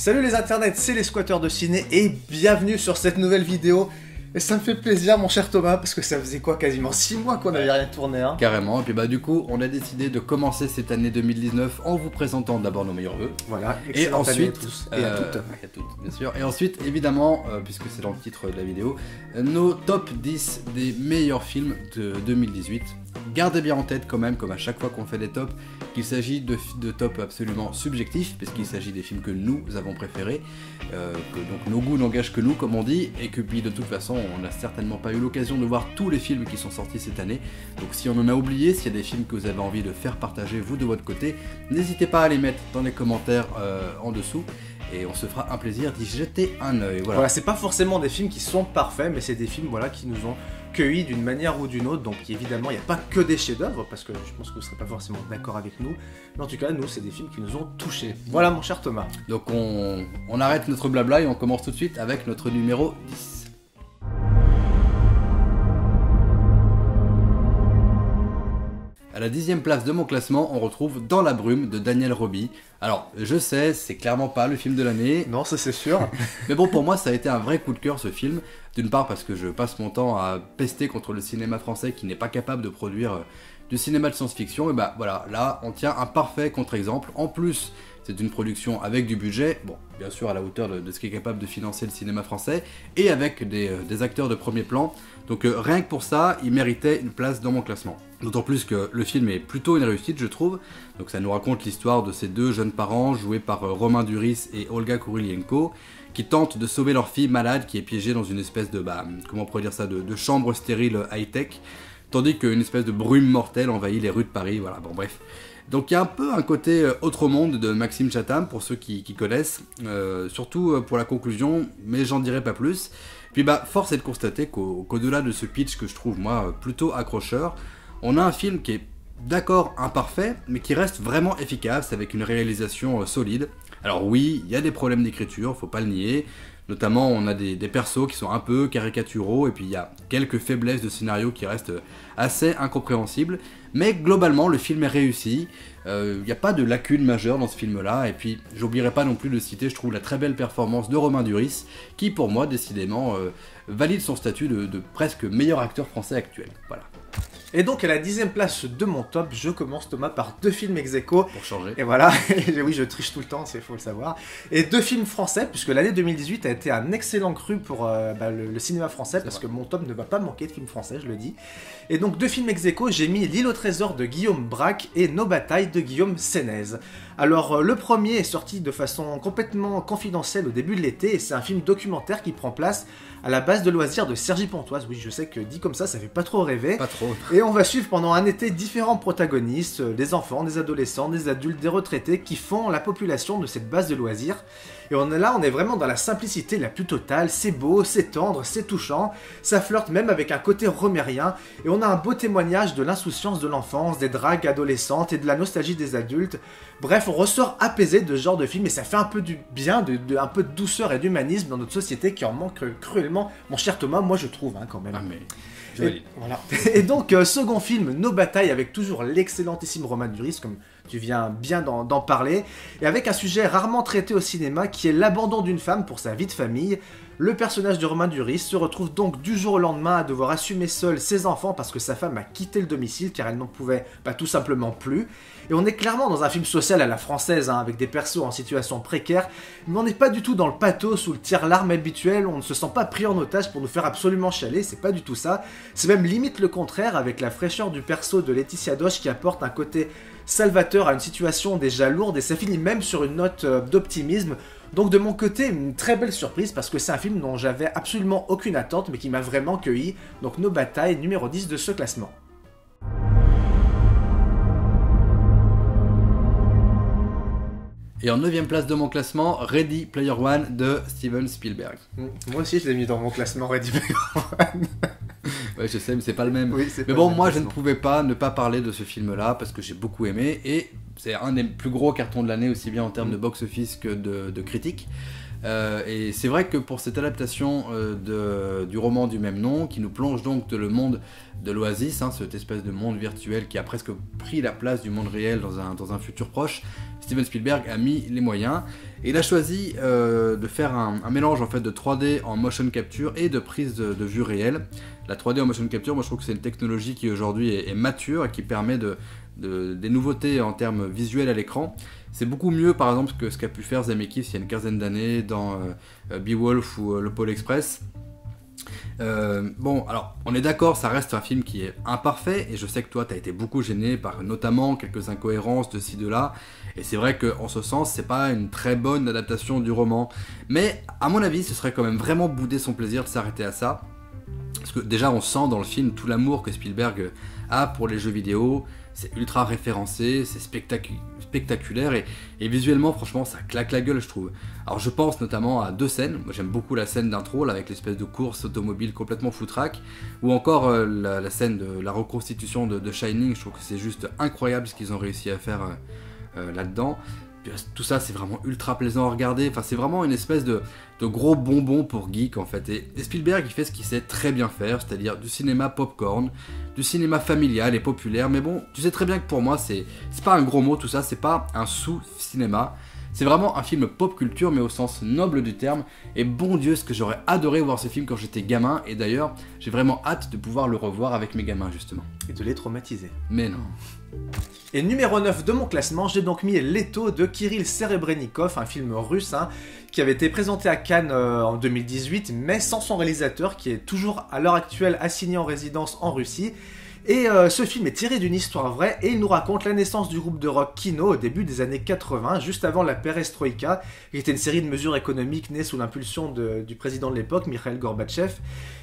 Salut les internets, c'est les squatteurs de ciné et bienvenue sur cette nouvelle vidéo. Et ça me fait plaisir mon cher Thomas, parce que ça faisait quoi, quasiment 6 mois qu'on n'avait rien tourné hein. Carrément, et puis du coup on a décidé de commencer cette année 2019 en vous présentant d'abord nos meilleurs vœux. Voilà, et ensuite, à tous et à toutes. Et à toutes, bien sûr. Et ensuite, évidemment, puisque c'est dans le titre de la vidéo, nos top 10 des meilleurs films de 2018. Gardez bien en tête quand même, comme à chaque fois qu'on fait des tops, qu'il s'agit de tops absolument subjectifs, puisqu'il s'agit des films que nous avons préférés, que donc nos goûts n'engagent que nous, comme on dit, et que puis de toute façon, on n'a certainement pas eu l'occasion de voir tous les films qui sont sortis cette année. Donc si on en a oublié, s'il y a des films que vous avez envie de faire partager vous de votre côté, n'hésitez pas à les mettre dans les commentaires en dessous. Et on se fera un plaisir d'y jeter un œil. Voilà, c'est pas forcément des films qui sont parfaits, mais c'est des films qui nous ont cueillis d'une manière ou d'une autre. Donc évidemment, il n'y a pas que des chefs-d'œuvre, parce que je pense que vous ne serez pas forcément d'accord avec nous. Mais en tout cas, nous, c'est des films qui nous ont touchés. Voilà, mon cher Thomas. Donc on arrête notre blabla et on commence tout de suite avec notre numéro 10. À la 10e place de mon classement, on retrouve Dans la brume de Daniel Roby. Alors, je sais, c'est clairement pas le film de l'année. Non, ça c'est sûr. Mais bon, pour moi, ça a été un vrai coup de cœur ce film. D'une part parce que je passe mon temps à pester contre le cinéma français qui n'est pas capable de produire du cinéma de science-fiction. Et bah voilà, là, on tient un parfait contre-exemple. En plus, c'est une production avec du budget, bon, bien sûr à la hauteur de ce qui est capable de financer le cinéma français, et avec des acteurs de premier plan. Donc rien que pour ça, il méritait une place dans mon classement. D'autant plus que le film est plutôt une réussite, je trouve. Donc ça nous raconte l'histoire de ces deux jeunes parents, joués par Romain Duris et Olga Kurylenko, qui tentent de sauver leur fille malade qui est piégée dans une espèce de, comment on pourrait dire ça, de chambre stérile high-tech, tandis qu'une espèce de brume mortelle envahit les rues de Paris, voilà, bon bref. Donc il y a un peu un côté autre monde de Maxime Chatham, pour ceux qui connaissent, surtout pour la conclusion, mais j'en dirai pas plus. Puis force est de constater qu'au-delà de ce pitch que je trouve moi plutôt accrocheur, on a un film qui est d'accord imparfait, mais qui reste vraiment efficace avec une réalisation solide. Alors oui, il y a des problèmes d'écriture, faut pas le nier. Notamment, on a des persos qui sont un peu caricaturaux, et puis il y a quelques faiblesses de scénario qui restent assez incompréhensibles. Mais globalement, le film est réussi. Il n'y a pas de lacunes majeures dans ce film-là. Et puis, j'oublierai pas non plus de citer, je trouve, la très belle performance de Romain Duris, qui pour moi, décidément, valide son statut de presque meilleur acteur français actuel. Voilà. Et donc à la 10e place de mon top, je commence Thomas par 2 films ex-aequo. Pour changer. Et voilà, oui je triche tout le temps, il faut le savoir. Et 2 films français, puisque l'année 2018 a été un excellent cru pour le cinéma français, parce que mon top ne va pas manquer de films français, je le dis. Et donc 2 films ex-aequo, j'ai mis L'île au trésor de Guillaume Braque et Nos batailles de Guillaume Sénez. Alors le premier est sorti de façon complètement confidentielle au début de l'été, et c'est un film documentaire qui prend place à la base de loisirs de Cergy-Pontoise. Oui, je sais que dit comme ça fait pas trop rêver. Pas trop. Et on va suivre pendant un été différents protagonistes, des enfants, des adolescents, des adultes, des retraités qui font la population de cette base de loisirs. Et on est vraiment dans la simplicité la plus totale, c'est beau, c'est tendre, c'est touchant, ça flirte même avec un côté romérien, et on a un beau témoignage de l'insouciance de l'enfance, des dragues adolescentes et de la nostalgie des adultes. Bref, on ressort apaisé de ce genre de film, et ça fait un peu du bien, un peu de douceur et d'humanisme dans notre société qui en manque cruellement, mon cher Thomas, moi je trouve quand même. Ah mais... Voilà. Et donc, second film, Nos batailles, avec toujours l'excellentissime Romain Duris, comme tu viens bien d'en parler, et avec un sujet rarement traité au cinéma qui est l'abandon d'une femme pour sa vie de famille. Le personnage de Romain Duris se retrouve donc du jour au lendemain à devoir assumer seul ses enfants parce que sa femme a quitté le domicile car elle n'en pouvait tout simplement plus. Et on est clairement dans un film social à la française, avec des persos en situation précaire, mais on n'est pas du tout dans le pathos ou le tire-larme habituel, on ne se sent pas pris en otage pour nous faire absolument chialer, c'est pas du tout ça. C'est même limite le contraire avec la fraîcheur du perso de Laetitia Doche qui apporte un côté salvateur à une situation déjà lourde, et ça finit même sur une note d'optimisme. Donc de mon côté, une très belle surprise parce que c'est un film dont j'avais absolument aucune attente mais qui m'a vraiment cueilli. Donc Nos batailles, numéro 10 de ce classement. Et en 9e place de mon classement, Ready Player One de Steven Spielberg. Moi aussi je l'ai mis dans mon classement Ready Player One. Ouais, je sais, mais c'est pas le même. Oui, mais bon, moi je ne pouvais pas ne pas parler de ce film-là parce que j'ai beaucoup aimé, et c'est un des plus gros cartons de l'année, aussi bien en termes de box-office que de critique. Et c'est vrai que pour cette adaptation du roman du même nom, qui nous plonge donc dans le monde de l'Oasis, hein, cette espèce de monde virtuel qui a presque pris la place du monde réel dans un futur proche, Steven Spielberg a mis les moyens. Et il a choisi de faire un mélange en fait de 3D en motion capture et de prise de vue réelle. La 3D en motion capture, moi je trouve que c'est une technologie qui aujourd'hui est mature et qui permet des nouveautés en termes visuels à l'écran. C'est beaucoup mieux par exemple que ce qu'a pu faire Zemeckis il y a une quinzaine d'années dans Beowulf ou le Pôle Express. Bon, alors on est d'accord, ça reste un film qui est imparfait et je sais que toi t'as été beaucoup gêné par notamment quelques incohérences de ci de là, et c'est vrai qu'en ce sens c'est pas une très bonne adaptation du roman, mais à mon avis ce serait quand même vraiment bouder son plaisir de s'arrêter à ça, parce que déjà on sent dans le film tout l'amour que Spielberg a pour les jeux vidéo. C'est ultra référencé, c'est spectaculaire et visuellement franchement ça claque la gueule je trouve. Alors je pense notamment à deux scènes, moi j'aime beaucoup la scène d'intro là, avec l'espèce de course automobile complètement foutraque, ou encore la scène de la reconstitution de Shining. Je trouve que c'est juste incroyable ce qu'ils ont réussi à faire là-dedans. Tout ça c'est vraiment ultra plaisant à regarder, enfin c'est vraiment une espèce de gros bonbon pour geek en fait, et Spielberg il fait ce qu'il sait très bien faire, c'est-à-dire du cinéma popcorn, du cinéma familial et populaire, mais bon, tu sais très bien que pour moi c'est pas un gros mot tout ça, c'est pas un sous-cinéma, c'est vraiment un film pop culture mais au sens noble du terme, et bon Dieu ce que j'aurais adoré voir ce film quand j'étais gamin, et d'ailleurs j'ai vraiment hâte de pouvoir le revoir avec mes gamins justement. Et de les traumatiser. Mais non. Et numéro 9 de mon classement, j'ai donc mis Leto de Kirill Serebrennikov, un film russe qui avait été présenté à Cannes en 2018, mais sans son réalisateur qui est toujours à l'heure actuelle assigné en résidence en Russie. Et ce film est tiré d'une histoire vraie et il nous raconte la naissance du groupe de rock Kino au début des années 80, juste avant la perestroïka, qui était une série de mesures économiques nées sous l'impulsion du président de l'époque, Mikhail Gorbatchev.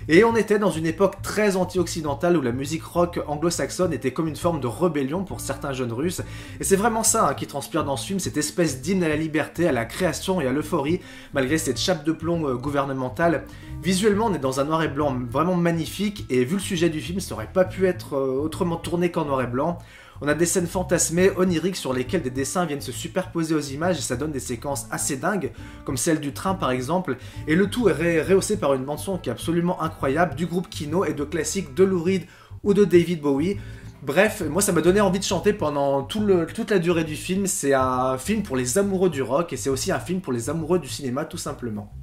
Et on était dans une époque très anti-occidentale où la musique rock anglo-saxonne était comme une forme de rébellion pour certains jeunes russes. Et c'est vraiment ça qui transpire dans ce film, cette espèce d'hymne à la liberté, à la création et à l'euphorie, malgré cette chape de plomb gouvernementale. Visuellement, on est dans un noir et blanc vraiment magnifique, et vu le sujet du film, ça aurait pas pu être autrement tourné qu'en noir et blanc. On a des scènes fantasmées, oniriques, sur lesquelles des dessins viennent se superposer aux images et ça donne des séquences assez dingues, comme celle du train par exemple, et le tout est rehaussé par une bande-son qui est absolument incroyable, du groupe Kino et de classiques de Lou Reed ou de David Bowie. Bref, moi ça m'a donné envie de chanter pendant toute la durée du film. C'est un film pour les amoureux du rock et c'est aussi un film pour les amoureux du cinéma tout simplement.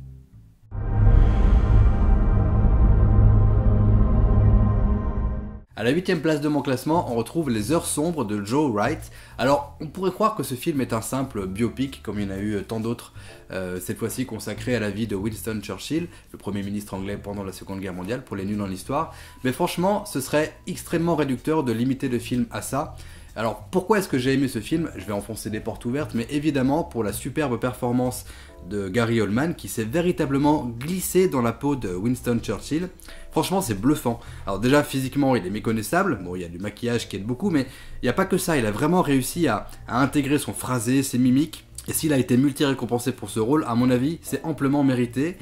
À la 8ème place de mon classement, on retrouve Les Heures Sombres de Joe Wright. Alors, on pourrait croire que ce film est un simple biopic, comme il y en a eu tant d'autres, cette fois-ci consacré à la vie de Winston Churchill, le Premier ministre anglais pendant la Seconde Guerre mondiale, pour les nuls en histoire. Mais franchement, ce serait extrêmement réducteur de limiter le film à ça. Alors, pourquoi est-ce que j'ai aimé ce film? Je vais enfoncer des portes ouvertes, mais évidemment pour la superbe performance de Gary Oldman, qui s'est véritablement glissé dans la peau de Winston Churchill. Franchement, c'est bluffant. Alors déjà, physiquement, il est méconnaissable. Bon, il y a du maquillage qui aide beaucoup, mais il n'y a pas que ça. Il a vraiment réussi à intégrer son phrasé, ses mimiques. Et s'il a été multi-récompensé pour ce rôle, à mon avis, c'est amplement mérité.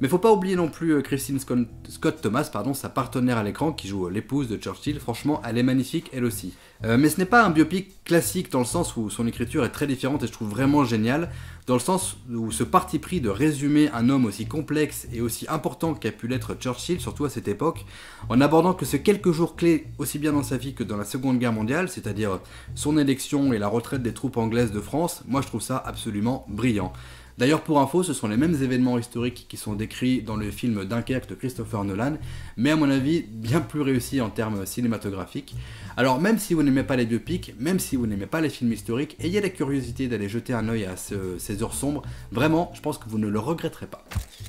Mais faut pas oublier non plus Christine Scott Thomas, sa partenaire à l'écran, qui joue l'épouse de Churchill. Franchement, elle est magnifique, elle aussi. Mais ce n'est pas un biopic classique dans le sens où son écriture est très différente et je trouve vraiment génial, dans le sens où ce parti pris de résumer un homme aussi complexe et aussi important qu'a pu l'être Churchill, surtout à cette époque, en abordant que ces quelques jours clés, aussi bien dans sa vie que dans la Seconde Guerre mondiale, c'est-à-dire son élection et la retraite des troupes anglaises de France, moi je trouve ça absolument brillant. D'ailleurs, pour info, ce sont les mêmes événements historiques qui sont décrits dans le film Dunkerque de Christopher Nolan, mais à mon avis, bien plus réussi en termes cinématographiques. Alors, même si vous n'aimez pas les biopics, même si vous n'aimez pas les films historiques, ayez la curiosité d'aller jeter un œil à ces heures sombres, vraiment, je pense que vous ne le regretterez pas.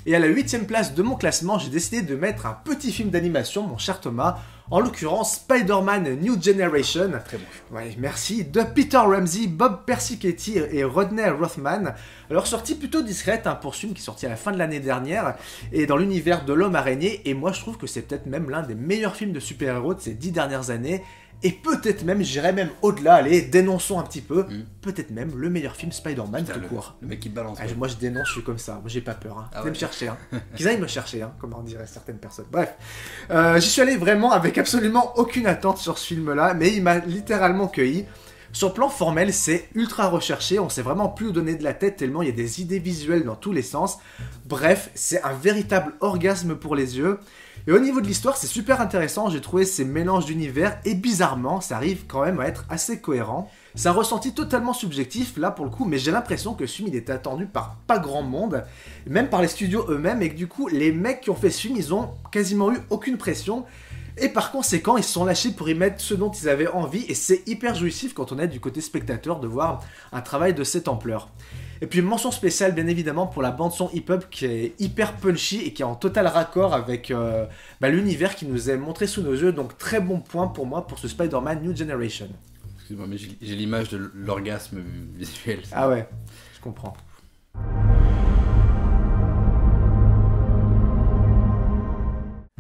Et à la 8ème place de mon classement, j'ai décidé de mettre un petit film d'animation, mon cher Thomas, en l'occurrence Spider-Man New Generation, très bon. Ouais, merci, de Peter Ramsey, Bob Persichetti et Rodney Rothman. Alors sortie plutôt discrète pour ce film qui est sorti à la fin de l'année dernière, et dans l'univers de l'homme araignée, et moi je trouve que c'est peut-être même l'un des meilleurs films de super-héros de ces 10 dernières années, et peut-être même, j'irais même au-delà, allez, dénonçons un petit peu, peut-être même le meilleur film Spider-Man tout court. Le mec qui balance. Moi je dénonce, je suis comme ça, moi j'ai pas peur. Ah Ils aiment me chercher, qu'ils aillent me chercher, comme on dirait certaines personnes. Bref, j'y suis allé vraiment avec absolument aucune attente sur ce film-là, mais il m'a littéralement cueilli. Sur le plan formel, c'est ultra recherché, on sait vraiment plus où donner de la tête tellement il y a des idées visuelles dans tous les sens. Bref, c'est un véritable orgasme pour les yeux. Et au niveau de l'histoire, c'est super intéressant, j'ai trouvé ces mélanges d'univers et bizarrement, ça arrive quand même à être assez cohérent. C'est un ressenti totalement subjectif là pour le coup, mais j'ai l'impression que ce film il était attendu par pas grand monde, même par les studios eux-mêmes, et que du coup, les mecs qui ont fait ce film, ils ont quasiment eu aucune pression. Et par conséquent, ils se sont lâchés pour y mettre ce dont ils avaient envie, et c'est hyper jouissif quand on est du côté spectateur de voir un travail de cette ampleur. Et puis mention spéciale bien évidemment pour la bande son hip-hop qui est hyper punchy et qui est en total raccord avec l'univers qui nous est montré sous nos yeux, donc très bon point pour moi pour ce Spider-Man New Generation. Excuse-moi, mais j'ai l'image de l'orgasme visuel. Ah ouais, je comprends.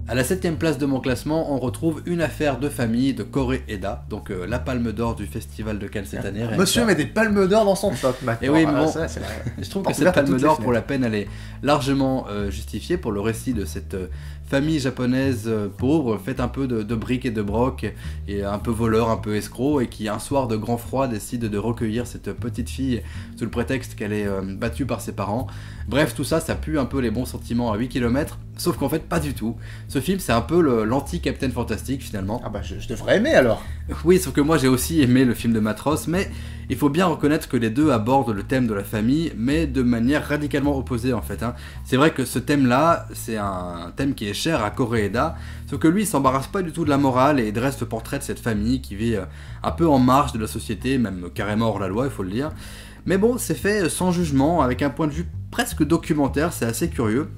À la 7ème place de mon classement, on retrouve Une affaire de famille de Koreeda, donc la palme d'or du festival de Cannes cette année. Monsieur met des palmes d'or dans son top maintenant. Et oui, mais bon, ça, je trouve que cette palme d'or, pour la peine, elle est largement justifiée pour le récit de cette famille japonaise pauvre, faite un peu de briques et de broc, et un peu voleur, un peu escroc, et qui un soir de grand froid décide de recueillir cette petite fille sous le prétexte qu'elle est battue par ses parents. Bref, tout ça, ça pue un peu les bons sentiments à 8 km, sauf qu'en fait pas du tout. Ce film, c'est un peu l'anti-Captain Fantastic finalement. Ah bah je devrais aimer alors. Oui, sauf que moi j'ai aussi aimé le film de Matros, mais il faut bien reconnaître que les deux abordent le thème de la famille, mais de manière radicalement opposée en fait. C'est vrai que ce thème-là, c'est un thème qui est cher à Koreeda, sauf que lui, il s'embarrasse pas du tout de la morale et dresse le portrait de cette famille qui vit un peu en marge de la société, même carrément hors la loi, il faut le dire. Mais bon, c'est fait sans jugement, avec un point de vue presque documentaire, c'est assez curieux.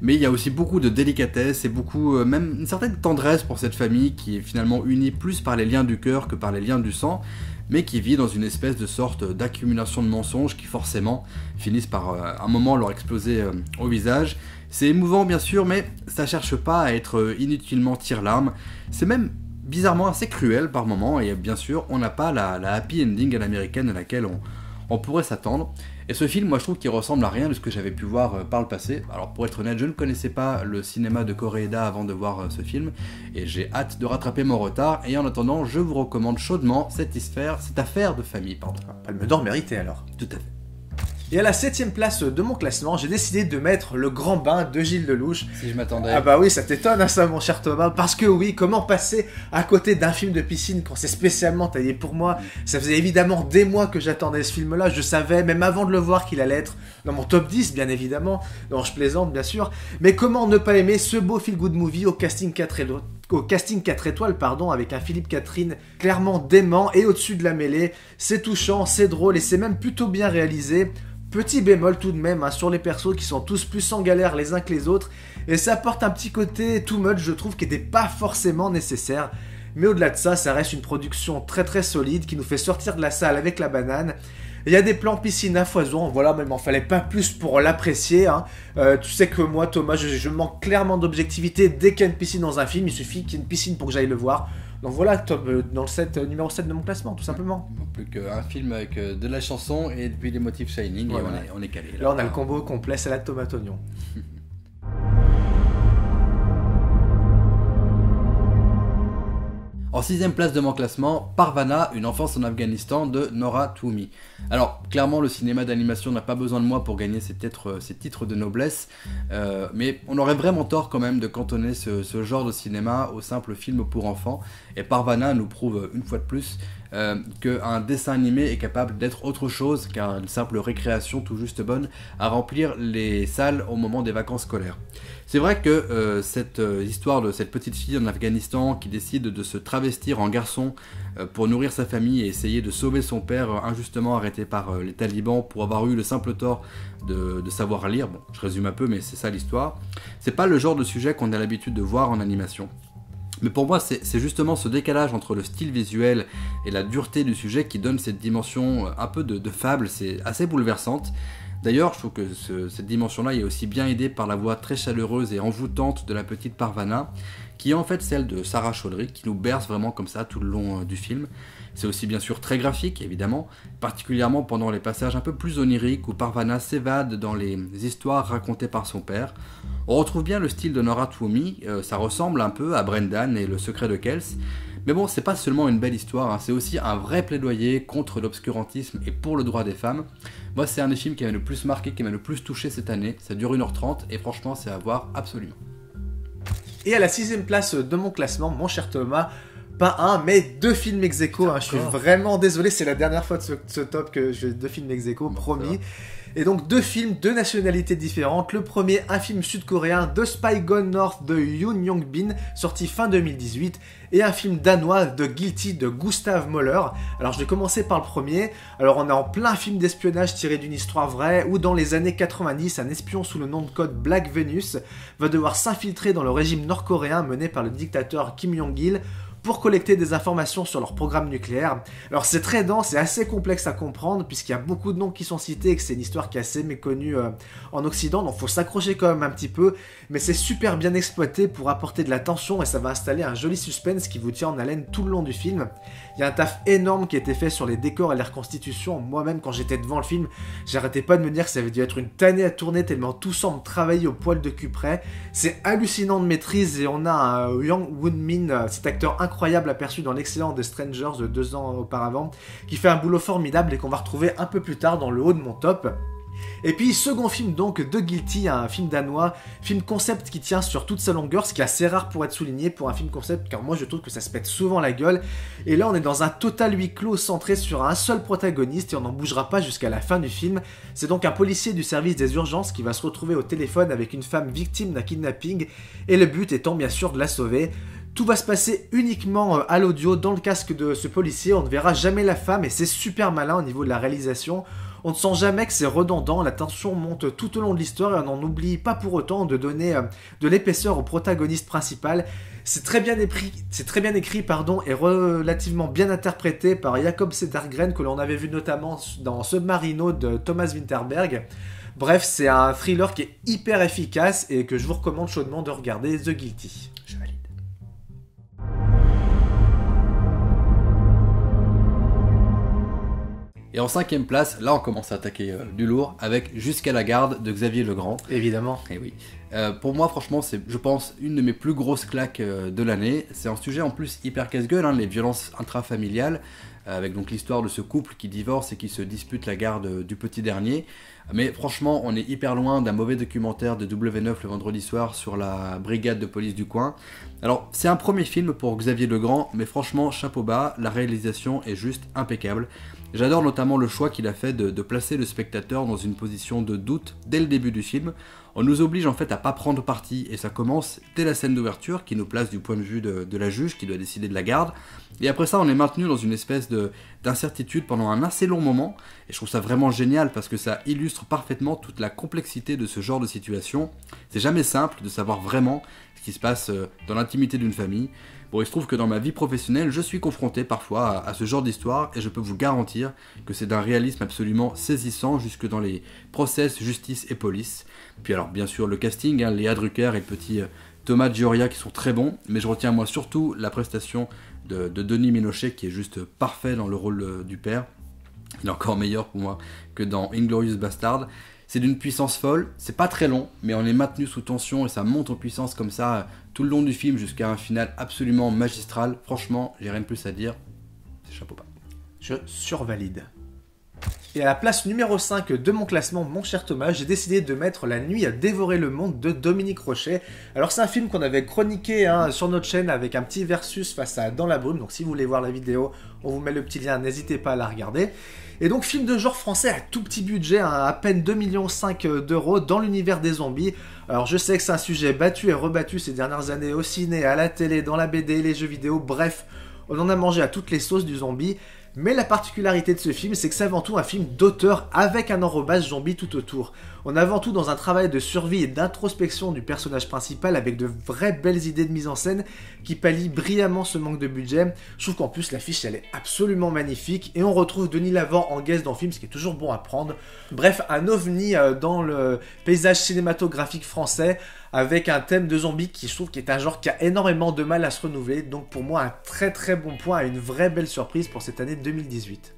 Mais il y a aussi beaucoup de délicatesse et beaucoup, même une certaine tendresse pour cette famille qui est finalement unie plus par les liens du cœur que par les liens du sang, mais qui vit dans une espèce de sorte d'accumulation de mensonges qui forcément finissent par un moment leur exploser au visage. C'est émouvant bien sûr, mais ça cherche pas à être inutilement tire-larme. C'est même bizarrement assez cruel par moments, et bien sûr on n'a pas la happy ending à l'américaine à laquelle on pourrait s'attendre. Et ce film, moi je trouve qu'il ressemble à rien de ce que j'avais pu voir par le passé. Alors pour être honnête, je ne connaissais pas le cinéma de Koreeda avant de voir ce film, et j'ai hâte de rattraper mon retard, et en attendant, je vous recommande chaudement cette affaire de famille. Pardon. Palme d'or méritée alors. Tout à fait. Et à la 7ème place de mon classement, j'ai décidé de mettre Le Grand Bain de Gilles Lelouch. Si je m'attendais. Ah bah oui, ça t'étonne hein, ça mon cher Thomas, parce que oui, comment passer à côté d'un film de piscine quand c'est spécialement taillé pour moi. Ça faisait évidemment des mois que j'attendais ce film-là, je savais, même avant de le voir, qu'il allait être dans mon top 10, bien évidemment. Non, je plaisante, bien sûr. Mais comment ne pas aimer ce beau feel-good movie au casting 4 étoiles, avec un Philippe Catherine clairement dément et au-dessus de la mêlée. C'est touchant, c'est drôle et c'est même plutôt bien réalisé. Petit bémol tout de même sur les persos qui sont tous plus en galère les uns que les autres, et ça apporte un petit côté too much je trouve qui n'était pas forcément nécessaire. Mais au-delà de ça, ça reste une production très très solide qui nous fait sortir de la salle avec la banane. Il y a des plans piscine à foison, voilà, mais il m'en fallait pas plus pour l'apprécier. Tu sais que moi, Thomas, je manque clairement d'objectivité dès qu'il y a une piscine dans un film, il suffit qu'il y ait une piscine pour que j'aille le voir. Donc voilà, dans le numéro 7 de mon classement, tout simplement. Plus qu'un film avec de la chanson et puis les motifs Shining, voilà. Et on est calé. Là, on a le combo complet, salade tomate oignon. En 6ème place de mon classement, Parvana, une enfance en Afghanistan de Nora Twomey. Alors, clairement, le cinéma d'animation n'a pas besoin de moi pour gagner ces titres de noblesse, mais on aurait vraiment tort quand même de cantonner ce genre de cinéma au simple film pour enfants, et Parvana nous prouve une fois de plus qu'un dessin animé est capable d'être autre chose qu'une simple récréation tout juste bonne à remplir les salles au moment des vacances scolaires. C'est vrai que cette histoire de cette petite fille en Afghanistan qui décide de se travestir en garçon pour nourrir sa famille et essayer de sauver son père injustement arrêté par les talibans pour avoir eu le simple tort de savoir lire, bon je résume un peu mais c'est ça l'histoire, c'est pas le genre de sujet qu'on a l'habitude de voir en animation. Mais pour moi, c'est justement ce décalage entre le style visuel et la dureté du sujet qui donne cette dimension un peu de fable, c'est assez bouleversante. D'ailleurs, je trouve que cette dimension-là est aussi bien aidée par la voix très chaleureuse et envoûtante de la petite Parvana, qui est en fait celle de Sarah Chaudry, qui nous berce vraiment comme ça tout le long du film. C'est aussi bien sûr très graphique, évidemment, particulièrement pendant les passages un peu plus oniriques où Parvana s'évade dans les histoires racontées par son père. On retrouve bien le style de Nora Twomey, ça ressemble un peu à Brendan et Le Secret de Kells, Mais bon, c'est pas seulement une belle histoire, hein, c'est aussi un vrai plaidoyer contre l'obscurantisme et pour le droit des femmes. Moi, c'est un des films qui m'a le plus marqué, qui m'a le plus touché cette année. Ça dure 1h30 et franchement, c'est à voir absolument. Et à la 6ème place de mon classement, mon cher Thomas, pas un, mais 2 films ex aequo. Hein. Je suis vraiment désolé, c'est la dernière fois de ce top que je fais 2 films ex aequo, promis. Et donc 2 films, 2 nationalités différentes. Le premier, un film sud-coréen, The Spy Gone North de Yoon Yong-bin, sorti fin 2018. Et un film danois, The Guilty de Gustav Möller. Alors je vais commencer par le premier. Alors on est en plein film d'espionnage tiré d'une histoire vraie, où dans les années 90, un espion sous le nom de code Black Venus va devoir s'infiltrer dans le régime nord-coréen mené par le dictateur Kim Jong-il pour collecter des informations sur leur programme nucléaire. Alors c'est très dense et assez complexe à comprendre puisqu'il y a beaucoup de noms qui sont cités et que c'est une histoire qui est assez méconnue en Occident, donc faut s'accrocher quand même un petit peu, mais c'est super bien exploité pour apporter de la tension et ça va installer un joli suspense qui vous tient en haleine tout le long du film. Il y a un taf énorme qui a été fait sur les décors et les reconstitutions. Moi-même quand j'étais devant le film, j'arrêtais pas de me dire que ça avait dû être une tannée à tourner tellement tout semble travailler au poil de cul près. C'est hallucinant de maîtrise et on a un Yang Woon-min, cet acteur incroyable aperçu dans l'excellent The Strangers de 2 ans auparavant, qui fait un boulot formidable et qu'on va retrouver un peu plus tard dans le haut de mon top. Et puis second film donc, The Guilty, un film danois, film concept qui tient sur toute sa longueur, ce qui est assez rare pour être souligné pour un film concept, car moi je trouve que ça se pète souvent la gueule. Et là on est dans un total huis clos centré sur un seul protagoniste et on n'en bougera pas jusqu'à la fin du film. C'est donc un policier du service des urgences qui va se retrouver au téléphone avec une femme victime d'un kidnapping, et le but étant bien sûr de la sauver. Tout va se passer uniquement à l'audio, dans le casque de ce policier, on ne verra jamais la femme et c'est super malin au niveau de la réalisation. On ne sent jamais que c'est redondant, la tension monte tout au long de l'histoire et on n'en oublie pas pour autant de donner de l'épaisseur au protagoniste principal. C'est très bien écrit, et relativement bien interprété par Jacob Cedergren que l'on avait vu notamment dans Submarino de Thomas Winterberg. Bref, c'est un thriller qui est hyper efficace et que je vous recommande chaudement de regarder, The Guilty. Je valide. Et en 5ème place, là on commence à attaquer du lourd avec Jusqu'à la garde de Xavier Legrand. Évidemment. Et oui. Pour moi, franchement, c'est, je pense, une de mes plus grosses claques de l'année. C'est un sujet en plus hyper casse-gueule, hein, les violences intrafamiliales, avec donc l'histoire de ce couple qui divorce et qui se dispute la garde du petit dernier. Mais franchement, on est hyper loin d'un mauvais documentaire de W9 le vendredi soir sur la brigade de police du coin. Alors, c'est un premier film pour Xavier Legrand, mais franchement, chapeau bas, la réalisation est juste impeccable. J'adore notamment le choix qu'il a fait de placer le spectateur dans une position de doute dès le début du film. On nous oblige en fait à pas prendre parti et ça commence dès la scène d'ouverture qui nous place du point de vue de la juge qui doit décider de la garde. Et après ça, on est maintenu dans une espèce d'incertitude pendant un assez long moment. Et je trouve ça vraiment génial parce que ça illustre parfaitement toute la complexité de ce genre de situation. C'est jamais simple de savoir vraiment ce qui se passe dans l'intimité d'une famille. Bon, il se trouve que dans ma vie professionnelle, je suis confronté parfois à ce genre d'histoire et je peux vous garantir que c'est d'un réalisme absolument saisissant jusque dans les process, justice et police. Puis alors, bien sûr, le casting, hein, Léa Drucker et le petit Thomas Gioria qui sont très bons, mais je retiens moi surtout la prestation de Denis Ménochet qui est juste parfait dans le rôle du père. Il est encore meilleur pour moi que dans Inglourious Bastard. C'est d'une puissance folle, c'est pas très long, mais on est maintenu sous tension et ça monte en puissance comme ça tout le long du film jusqu'à un final absolument magistral. Franchement, j'ai rien de plus à dire, c'est chapeau bas. Je survalide. Et à la place numéro 5 de mon classement, mon cher Thomas, j'ai décidé de mettre La nuit à dévorer le monde de Dominique Rochet. Alors c'est un film qu'on avait chroniqué sur notre chaîne avec un petit versus face à Dans la brume, donc si vous voulez voir la vidéo, on vous met le petit lien, n'hésitez pas à la regarder. Et donc film de genre français à tout petit budget, hein, à peine 2,5 millions d'euros dans l'univers des zombies. Alors je sais que c'est un sujet battu et rebattu ces dernières années au ciné, à la télé, dans la BD, les jeux vidéo, bref, on en a mangé à toutes les sauces du zombie. Mais la particularité de ce film, c'est que c'est avant tout un film d'auteur avec un enrobage zombie tout autour. On est avant tout dans un travail de survie et d'introspection du personnage principal avec de vraies belles idées de mise en scène qui pallient brillamment ce manque de budget. Je trouve qu'en plus l'affiche elle est absolument magnifique et on retrouve Denis Lavant en guest dans le film, ce qui est toujours bon à prendre. Bref, un ovni dans le paysage cinématographique français avec un thème de zombie qui je trouve qui est un genre qui a énormément de mal à se renouveler. Donc pour moi un très très bon point et une vraie belle surprise pour cette année 2018.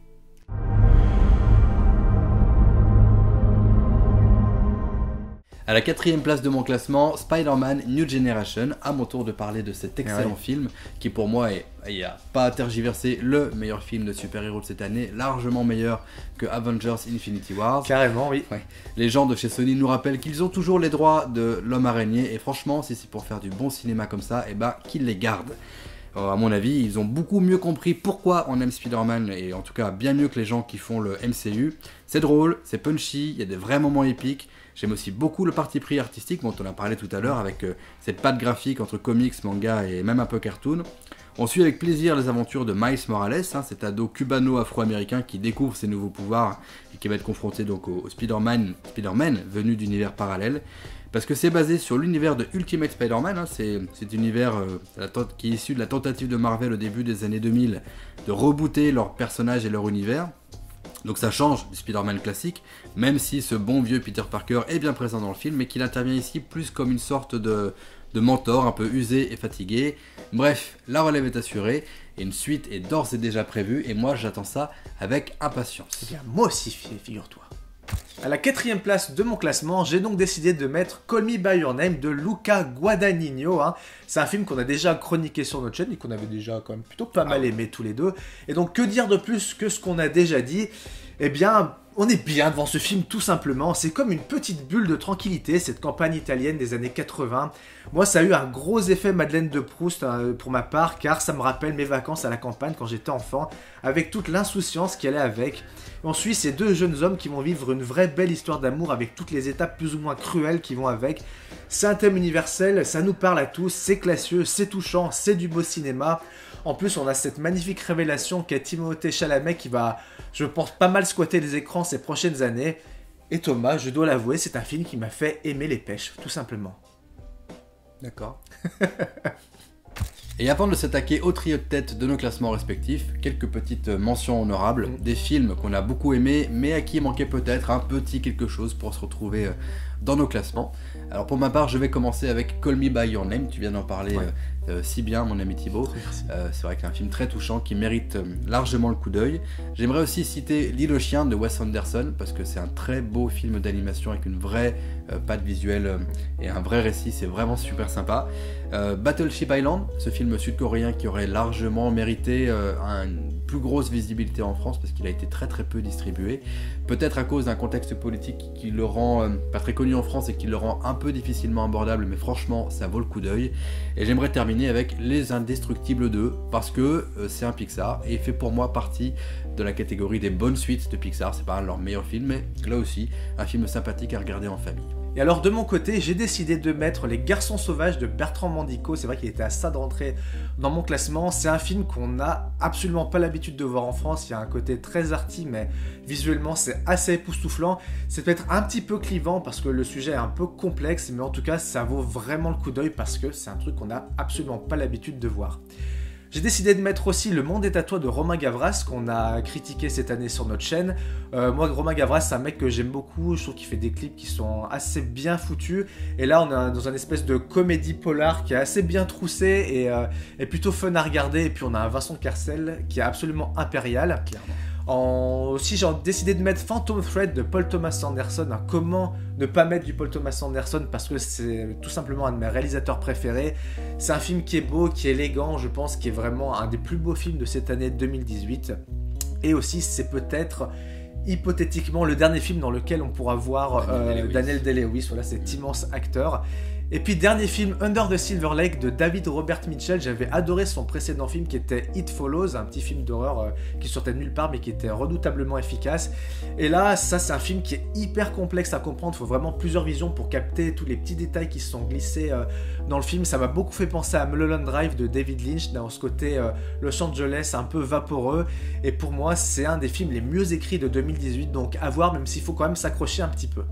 À la 4e place de mon classement, Spider-Man New Generation. À mon tour de parler de cet excellent film qui pour moi est, il n'y a pas à tergiverser, le meilleur film de super-héros de cette année, largement meilleur que Avengers Infinity War. Carrément, oui. Ouais. Les gens de chez Sony nous rappellent qu'ils ont toujours les droits de l'homme araignée et franchement, si c'est pour faire du bon cinéma comme ça, eh ben qu'ils les gardent. À mon avis, ils ont beaucoup mieux compris pourquoi on aime Spider-Man, et en tout cas bien mieux que les gens qui font le MCU. C'est drôle, c'est punchy, il y a des vrais moments épiques. J'aime aussi beaucoup le parti pris artistique dont on a parlé tout à l'heure, avec cette patte graphique entre comics, manga et même un peu cartoon. On suit avec plaisir les aventures de Miles Morales, cet ado cubano-afro-américain qui découvre ses nouveaux pouvoirs et qui va être confronté donc au Spider-Man venu d'univers parallèles. Parce que c'est basé sur l'univers de Ultimate Spider-Man, c'est univers qui est issu de la tentative de Marvel au début des années 2000 de rebooter leurs personnages et leur univers. Donc ça change du Spider-Man classique, même si ce bon vieux Peter Parker est bien présent dans le film, mais qu'il intervient ici plus comme une sorte de mentor un peu usé et fatigué. Bref, la relève est assurée, et une suite est d'ores et déjà prévue, et moi j'attends ça avec impatience. Eh bien, moi aussi, figure-toi. À la 4e place de mon classement, j'ai donc décidé de mettre Call Me By Your Name de Luca Guadagnino. C'est un film qu'on a déjà chroniqué sur notre chaîne et qu'on avait déjà quand même plutôt pas mal aimé tous les deux. Et donc que dire de plus que ce qu'on a déjà dit? Eh bien, on est bien devant ce film tout simplement. C'est comme une petite bulle de tranquillité, cette campagne italienne des années 80. Moi, ça a eu un gros effet Madeleine de Proust pour ma part, car ça me rappelle mes vacances à la campagne quand j'étais enfant, avec toute l'insouciance qui allait avec. On suit ces deux jeunes hommes qui vont vivre une vraie belle histoire d'amour avec toutes les étapes plus ou moins cruelles qui vont avec. C'est un thème universel, ça nous parle à tous, c'est classieux, c'est touchant, c'est du beau cinéma. En plus, on a cette magnifique révélation qu'est Timothée Chalamet qui va, je pense, pas mal squatter les écrans ces prochaines années. Et Thomas, je dois l'avouer, c'est un film qui m'a fait aimer les pêches, tout simplement. D'accord. Et avant de s'attaquer au trio de tête de nos classements respectifs, quelques petites mentions honorables, des films qu'on a beaucoup aimés, mais à qui manquait peut-être un petit quelque chose pour se retrouver dans nos classements. Alors pour ma part, je vais commencer avec Call Me By Your Name, tu viens d'en parler si bien, mon ami Thibaut. C'est vrai qu'un film très touchant qui mérite largement le coup d'œil. J'aimerais aussi citer L'île aux chiens de Wes Anderson, parce que c'est un très beau film d'animation avec une vraie patte visuelle et un vrai récit, c'est vraiment super sympa. Battleship Island, ce film sud-coréen qui aurait largement mérité une plus grosse visibilité en France parce qu'il a été très peu distribué, peut-être à cause d'un contexte politique qui le rend pas très connu en France et qui le rend un peu difficilement abordable, mais franchement ça vaut le coup d'œil. Et j'aimerais terminer avec Les Indestructibles 2 parce que c'est un Pixar et fait pour moi partie de la catégorie des bonnes suites de Pixar. C'est pas un de leurs meilleurs films, mais là aussi un film sympathique à regarder en famille. Et alors de mon côté, j'ai décidé de mettre Les Garçons Sauvages de Bertrand Mandico. C'est vrai qu'il était à ça de rentrer dans mon classement. C'est un film qu'on n'a absolument pas l'habitude de voir en France. Il y a un côté très arty, mais visuellement c'est assez époustouflant. C'est peut-être un petit peu clivant parce que le sujet est un peu complexe, mais en tout cas ça vaut vraiment le coup d'œil parce que c'est un truc qu'on n'a absolument pas l'habitude de voir. J'ai décidé de mettre aussi Le Monde est à toi de Romain Gavras qu'on a critiqué cette année sur notre chaîne. Moi, Romain Gavras, c'est un mec que j'aime beaucoup. Je trouve qu'il fait des clips qui sont assez bien foutus. Et là, on est dans une espèce de comédie polar qui est assez bien troussée et plutôt fun à regarder. Et puis, on a un Vincent Carcel qui est absolument impérial. Clairement. Aussi, j'ai décidé de mettre Phantom Thread de Paul Thomas Anderson. Comment ne pas mettre du Paul Thomas Anderson parce que c'est tout simplement un de mes réalisateurs préférés. C'est un film qui est beau, qui est élégant, je pense, qui est vraiment un des plus beaux films de cette année 2018. Et aussi, c'est peut-être hypothétiquement le dernier film dans lequel on pourra voir Daniel Day-Lewis, voilà, cet immense acteur. Et puis dernier film, Under the Silver Lake de David Robert Mitchell. J'avais adoré son précédent film qui était It Follows, un petit film d'horreur qui sortait de nulle part mais qui était redoutablement efficace. Et là, ça c'est un film qui est hyper complexe à comprendre, il faut vraiment plusieurs visions pour capter tous les petits détails qui se sont glissés dans le film. Ça m'a beaucoup fait penser à Mulholland Drive de David Lynch, dans ce côté Los Angeles un peu vaporeux. Et pour moi, c'est un des films les mieux écrits de 2018, donc à voir, même s'il faut quand même s'accrocher un petit peu.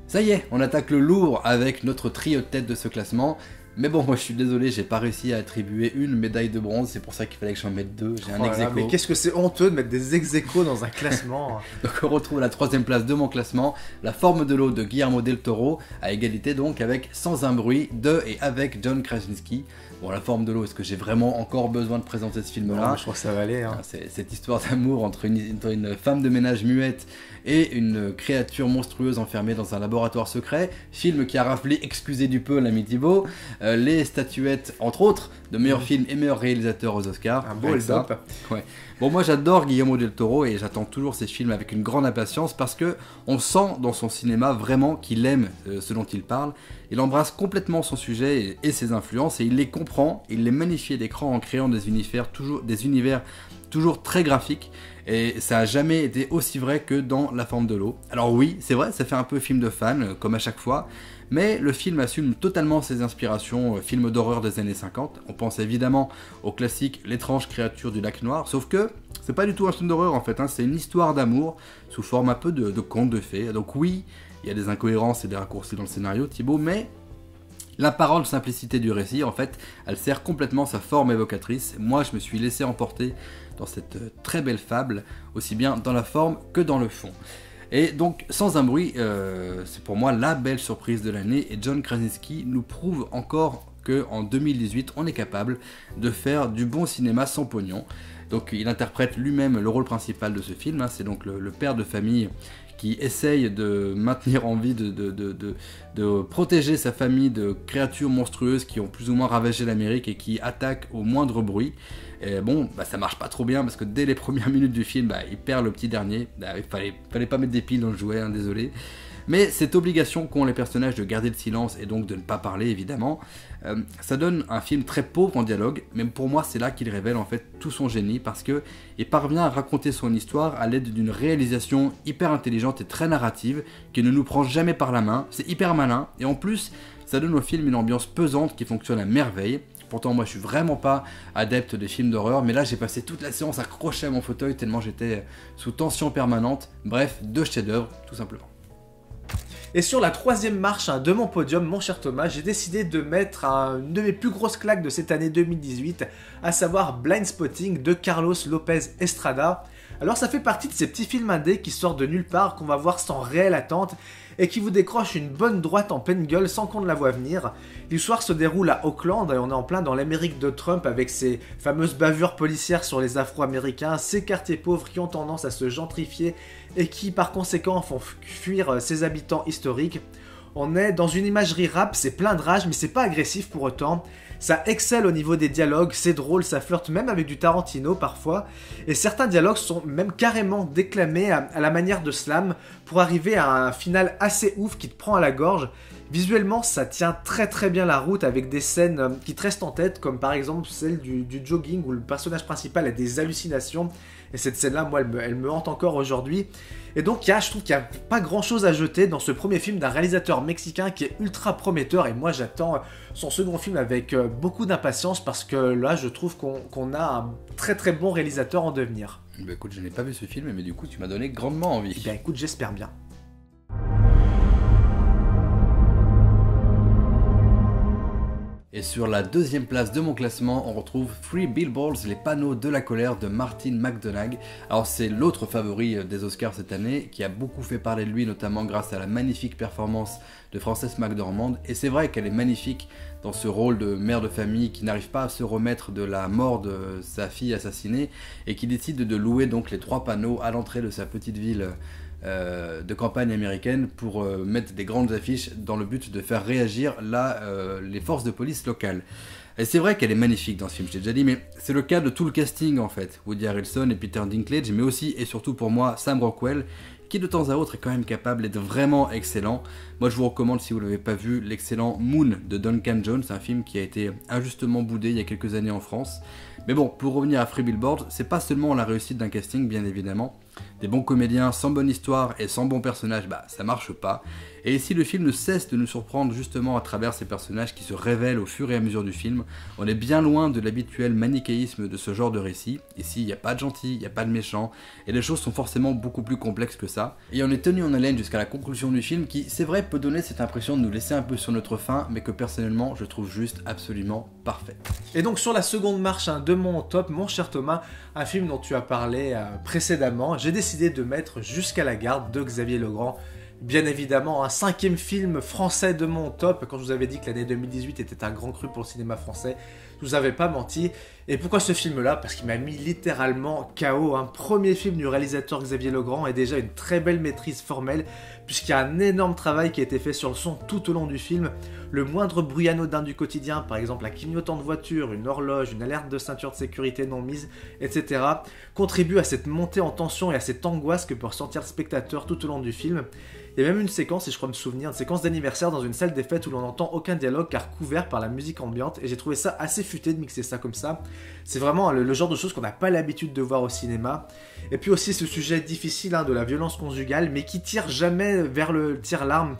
Ça y est, on attaque le lourd avec notre trio de tête de ce classement. Mais bon, moi je suis désolé, j'ai pas réussi à attribuer une médaille de bronze, c'est pour ça qu'il fallait que j'en mette 2, j'ai un Oh là là, ex-aequo. mais qu'est-ce que c'est honteux de mettre des ex-aequo dans un classement. Donc on retrouve la 3ème place de mon classement, La forme de l'eau de Guillermo del Toro, à égalité donc avec Sans un bruit de et avec John Krasinski. Bon, La forme de l'eau, est-ce que j'ai vraiment encore besoin de présenter ce film-là? Non, je crois que ça va aller. Hein. C'est cette histoire d'amour entre une femme de ménage muette et une créature monstrueuse enfermée dans un laboratoire secret. Film qui a raflé, excusez du peu l'ami Thibaut, les statuettes, entre autres, de meilleur film et meilleur réalisateur aux Oscars. Un beau hold-up. Ouais. Bon, moi j'adore Guillermo del Toro et j'attends toujours ses films avec une grande impatience parce que on sent dans son cinéma vraiment qu'il aime ce dont il parle. Il embrasse complètement son sujet et ses influences et il les comprend, il les magnifie à l'écran en créant des univers toujours très graphiques. Et ça a jamais été aussi vrai que dans La forme de l'eau. Alors oui, c'est vrai, ça fait un peu film de fan, comme à chaque fois, mais le film assume totalement ses inspirations films d'horreur des années 50. On pense évidemment au classique L'étrange créature du lac noir, sauf que c'est pas du tout un film d'horreur en fait, hein, c'est une histoire d'amour sous forme un peu de conte de fées. Donc oui, il y a des incohérences et des raccourcis dans le scénario, Thibaut, mais l'apparente simplicité du récit, en fait, elle sert complètement sa forme évocatrice. Moi, je me suis laissé emporter dans cette très belle fable, aussi bien dans la forme que dans le fond. Et donc, Sans un bruit, c'est pour moi la belle surprise de l'année, et John Krasinski nous prouve encore qu'en 2018, on est capable de faire du bon cinéma sans pognon. Donc, il interprète lui-même le rôle principal de ce film, hein, c'est donc le père de famille qui essaye de maintenir en vie, de protéger sa famille de créatures monstrueuses qui ont plus ou moins ravagé l'Amérique et qui attaquent au moindre bruit. Et bon, bah, ça marche pas trop bien parce que dès les premières minutes du film, bah, il perd le petit dernier. Bah, il fallait pas mettre des piles dans le jouet, hein, désolé. Mais cette obligation qu'ont les personnages de garder le silence et donc de ne pas parler évidemment, ça donne un film très pauvre en dialogue, mais pour moi c'est là qu'il révèle en fait tout son génie parce que il parvient à raconter son histoire à l'aide d'une réalisation hyper intelligente et très narrative qui ne nous prend jamais par la main, c'est hyper malin et en plus ça donne au film une ambiance pesante qui fonctionne à merveille. Pourtant moi je suis vraiment pas adepte des films d'horreur, mais là j'ai passé toute la séance accroché à mon fauteuil tellement j'étais sous tension permanente. Bref, 2 chefs-d'œuvre tout simplement. Et sur la 3ème marche de mon podium, mon cher Thomas, j'ai décidé de mettre une de mes plus grosses claques de cette année 2018, à savoir Blindspotting de Carlos Lopez Estrada. Alors ça fait partie de ces petits films indés qui sortent de nulle part, qu'on va voir sans réelle attente, et qui vous décrochent une bonne droite en pleine gueule sans qu'on ne la voie venir. L'histoire se déroule à Auckland, et on est en plein dans l'Amérique de Trump avec ses fameuses bavures policières sur les Afro-Américains, ces quartiers pauvres qui ont tendance à se gentrifier et qui par conséquent font fuir ses habitants historiques. On est dans une imagerie rap, c'est plein de rage, mais c'est pas agressif pour autant. Ça excelle au niveau des dialogues, c'est drôle, ça flirte même avec du Tarantino parfois. Et certains dialogues sont même carrément déclamés à la manière de Slam pour arriver à un final assez ouf qui te prend à la gorge. Visuellement, ça tient très très bien la route avec des scènes qui te restent en tête, comme par exemple celle du jogging où le personnage principal a des hallucinations. Et cette scène-là, moi, elle me hante encore aujourd'hui. Et donc, je trouve qu'il n'y a pas grand-chose à jeter dans ce premier film d'un réalisateur mexicain qui est ultra prometteur. Et moi, j'attends son second film avec beaucoup d'impatience parce que là, je trouve qu'on a un très très bon réalisateur en devenir. Bah écoute, je n'ai pas vu ce film, mais du coup, tu m'as donné grandement envie. Eh bien, écoute, j'espère bien. Et sur la 2ème place de mon classement, on retrouve Three Billboards, les panneaux de la colère de Martin McDonagh. Alors c'est l'autre favori des Oscars cette année, qui a beaucoup fait parler de lui, notamment grâce à la magnifique performance de Frances McDormand. Et c'est vrai qu'elle est magnifique dans ce rôle de mère de famille qui n'arrive pas à se remettre de la mort de sa fille assassinée et qui décide de louer donc les 3 panneaux à l'entrée de sa petite ville de campagne américaine pour mettre des grandes affiches dans le but de faire réagir les forces de police locales. Et c'est vrai qu'elle est magnifique dans ce film, je l'ai déjà dit, mais c'est le cas de tout le casting en fait. Woody Harrelson et Peter Dinklage, mais aussi et surtout pour moi Sam Rockwell, qui de temps à autre est quand même capable d'être vraiment excellent. Moi je vous recommande, si vous ne l'avez pas vu, l'excellent Moon de Duncan Jones, un film qui a été injustement boudé il y a quelques années en France. Mais bon, pour revenir à Three Billboards, c'est pas seulement la réussite d'un casting bien évidemment, Des bons comédiens sans bonne histoire et sans bon personnage, bah ça marche pas. Et ici le film ne cesse de nous surprendre justement à travers ces personnages qui se révèlent au fur et à mesure du film. On est bien loin de l'habituel manichéisme de ce genre de récit. Ici il n'y a pas de gentils, il n'y a pas de méchants, et les choses sont forcément beaucoup plus complexes que ça. Et on est tenu en haleine jusqu'à la conclusion du film qui, c'est vrai, peut donner cette impression de nous laisser un peu sur notre faim, mais que personnellement je trouve juste absolument parfait. Et donc sur la seconde marche de mon top, mon cher Thomas, un film dont tu as parlé précédemment, j'ai décidé de mettre Jusqu'à la garde de Xavier Legrand. Bien évidemment, un 5e film français de mon top. Quand je vous avais dit que l'année 2018 était un grand cru pour le cinéma français, je vous avais pas menti. Et pourquoi ce film-là? Parce qu'il m'a mis littéralement KO. Un premier film du réalisateur Xavier Legrand et déjà une très belle maîtrise formelle, puisqu'il y a un énorme travail qui a été fait sur le son tout au long du film. Le moindre bruit anodin du quotidien, par exemple un clignotant de voiture, une horloge, une alerte de ceinture de sécurité non mise, etc., contribue à cette montée en tension et à cette angoisse que peut ressentir le spectateur tout au long du film. Il y a même une séquence, et je crois me souvenir, une séquence d'anniversaire dans une salle des fêtes où l'on n'entend aucun dialogue car couvert par la musique ambiante, et j'ai trouvé ça assez futé de mixer ça comme ça. C'est vraiment le genre de choses qu'on n'a pas l'habitude de voir au cinéma. Et puis aussi ce sujet difficile de la violence conjugale, mais qui tire jamais vers le tire-larme.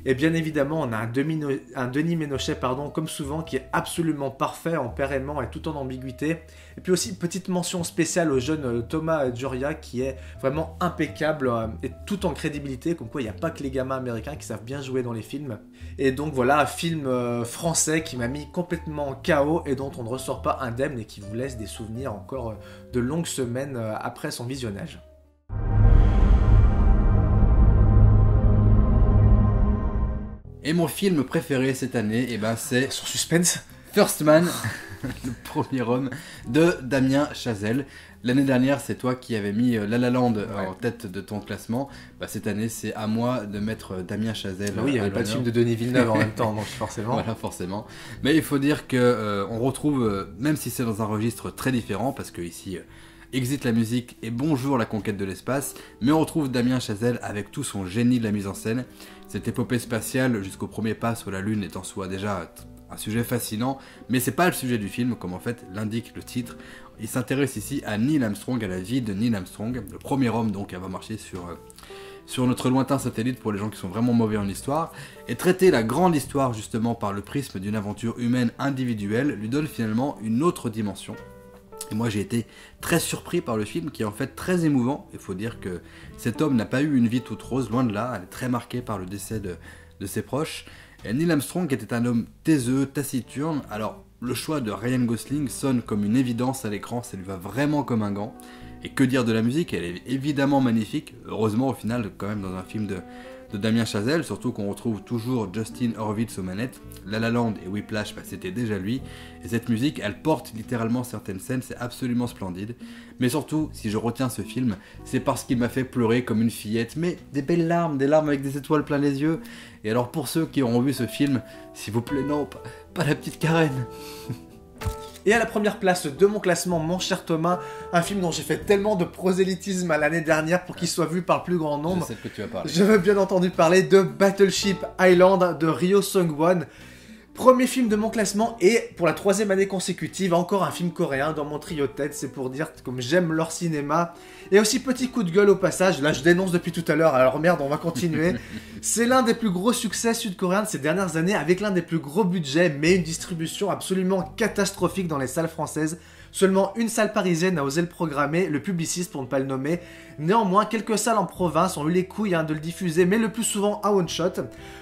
Et bien évidemment, on a un Denis Ménochet, comme souvent, qui est absolument parfait en père aimant et tout en ambiguïté. Et puis aussi, petite mention spéciale au jeune Thomas Djuria, qui est vraiment impeccable et tout en crédibilité, comme quoi il n'y a pas que les gamins américains qui savent bien jouer dans les films. Et donc voilà, un film français qui m'a mis complètement KO et dont on ne ressort pas indemne et qui vous laisse des souvenirs encore de longues semaines après son visionnage. Et mon film préféré cette année, c'est Sur suspense. First Man, le premier homme de Damien Chazelle. L'année dernière, c'est toi qui avais mis La La Land en tête de ton classement. Cette année, c'est à moi de mettre Damien Chazelle. Oui, il n'y avait pas de film de Denis Villeneuve en même temps, donc forcément. Voilà, forcément. Mais il faut dire que on retrouve, même si c'est dans un registre très différent, parce que ici, Exit la musique et bonjour la conquête de l'espace, mais on retrouve Damien Chazelle avec tout son génie de la mise en scène. Cette épopée spatiale jusqu'au premier pas sur la Lune est en soi déjà un sujet fascinant, mais c'est pas le sujet du film, comme en fait l'indique le titre. Il s'intéresse ici à Neil Armstrong, à la vie de Neil Armstrong, le premier homme donc à avoir marché sur notre lointain satellite pour les gens qui sont vraiment mauvais en histoire, et traiter la grande histoire justement par le prisme d'une aventure humaine individuelle lui donne finalement une autre dimension. Et moi j'ai été très surpris par le film qui est en fait très émouvant. Il faut dire que cet homme n'a pas eu une vie toute rose, loin de là, elle est très marquée par le décès de ses proches. Et Neil Armstrong était un homme taiseux, taciturne, alors le choix de Ryan Gosling sonne comme une évidence à l'écran, ça lui va vraiment comme un gant. Et que dire de la musique, elle est évidemment magnifique, heureusement au final quand même dans un film de Damien Chazelle, surtout qu'on retrouve toujours Justin Hurwitz aux manettes. La La Land et Whiplash, c'était déjà lui, et cette musique, elle porte littéralement certaines scènes, c'est absolument splendide. Mais surtout, si je retiens ce film, c'est parce qu'il m'a fait pleurer comme une fillette, mais des belles larmes, des larmes avec des étoiles plein les yeux. Et alors pour ceux qui auront vu ce film, s'il vous plaît, non, pas la petite Karen. Et à la première place de mon classement, mon cher Thomas, un film dont j'ai fait tellement de prosélytisme l'année dernière pour qu'il soit vu par le plus grand nombre. Je sais de quoi tu vas parler. Je veux bien entendu parler de Battleship Island de Ryo Seung-won. Premier film de mon classement et pour la 3e année consécutive, encore un film coréen dans mon trio de tête, c'est pour dire comme j'aime leur cinéma. Et aussi petit coup de gueule au passage, là je dénonce depuis tout à l'heure, alors merde on va continuer. C'est l'un des plus gros succès sud-coréens de ces dernières années avec l'un des plus gros budgets mais une distribution absolument catastrophique dans les salles françaises. Seulement une salle parisienne a osé le programmer, le Publicis pour ne pas le nommer. Néanmoins, quelques salles en province ont eu les couilles de le diffuser, mais le plus souvent à one shot.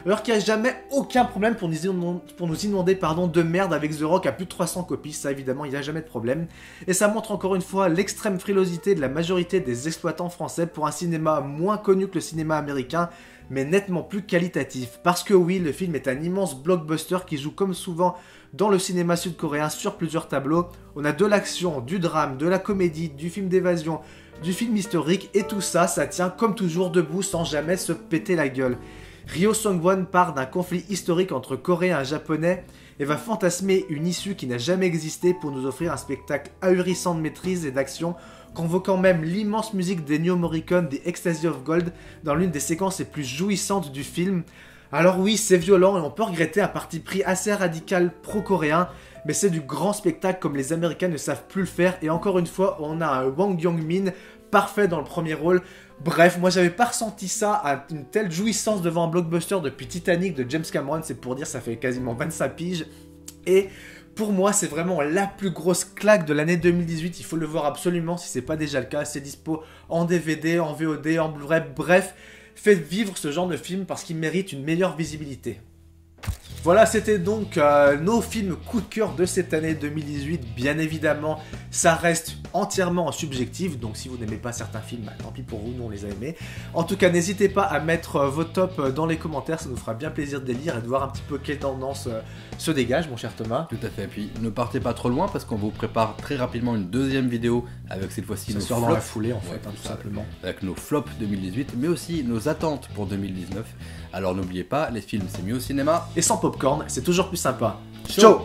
Alors qu'il n'y a jamais aucun problème pour nous inonder de merde avec The Rock à plus de 300 copies, ça évidemment, il n'y a jamais de problème. Et ça montre encore une fois l'extrême frilosité de la majorité des exploitants français pour un cinéma moins connu que le cinéma américain, mais nettement plus qualitatif. Parce que oui, le film est un immense blockbuster qui joue comme souvent dans le cinéma sud-coréen sur plusieurs tableaux. On a de l'action, du drame, de la comédie, du film d'évasion, du film historique, et tout ça, ça tient comme toujours debout sans jamais se péter la gueule. Ryo Seung-won part d'un conflit historique entre Coréens et Japonais et va fantasmer une issue qui n'a jamais existé pour nous offrir un spectacle ahurissant de maîtrise et d'action, convoquant même l'immense musique d'Ennio Morricone des Ecstasy of Gold dans l'une des séquences les plus jouissantes du film. Alors oui, c'est violent et on peut regretter un parti pris assez radical pro-coréen, mais c'est du grand spectacle comme les Américains ne savent plus le faire, et encore une fois, on a un Wang Yong-min parfait dans le premier rôle. Bref, moi j'avais pas ressenti ça à une telle jouissance devant un blockbuster depuis Titanic de James Cameron, c'est pour dire, ça fait quasiment 25 piges. Et pour moi, c'est vraiment la plus grosse claque de l'année 2018, il faut le voir absolument si c'est pas déjà le cas, c'est dispo en DVD, en VOD, en Blu-ray, bref, faites vivre ce genre de film parce qu'il mérite une meilleure visibilité. Voilà, c'était donc nos films coup de cœur de cette année 2018. Bien évidemment, ça reste entièrement subjectif, donc si vous n'aimez pas certains films, bah, tant pis pour vous, nous on les a aimés. En tout cas, n'hésitez pas à mettre vos tops dans les commentaires, ça nous fera bien plaisir de les lire et de voir un petit peu quelle tendance se dégage, mon cher Thomas. Tout à fait, puis ne partez pas trop loin parce qu'on vous prépare très rapidement une deuxième vidéo avec cette fois-ci Ça nos sort flops. dans la foulée en fait, Ouais, tout tout ça. simplement. Avec nos flops 2018, mais aussi nos attentes pour 2019. Alors n'oubliez pas, les films c'est mieux au cinéma. Et sans popcorn, c'est toujours plus sympa. Ciao.